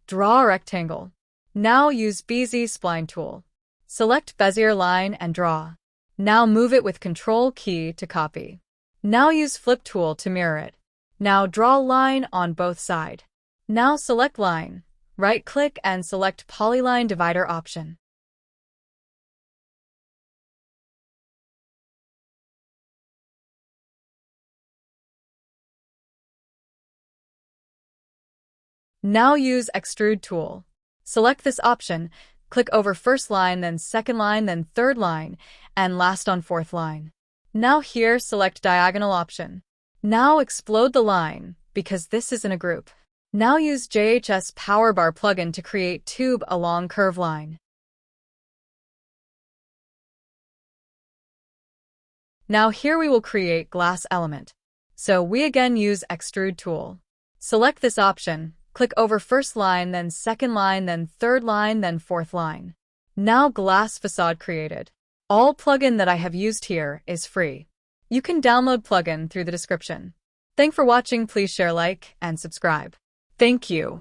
Draw a rectangle. Now use BZ Spline tool. Select Bezier line and draw. Now move it with Control key to copy. Now use Flip tool to mirror it. Now draw line on both sides. Now select line. Right-click and select Polyline Divider option. Now use Extrude tool. Select this option, click over first line, then second line, then third line, and last on fourth line. Now here select Diagonal option. Now explode the line, because this is in a group. Now use JHS powerbar plugin to create tube along curve line. Now here we will create glass element. So we again use Extrude tool. Select this option. Click over first line, then second line, then third line, then fourth line. Now glass facade created. All plugin that I have used here is free. You can download plugin through the description. Thanks for watching. Please share, like, and subscribe. Thank you.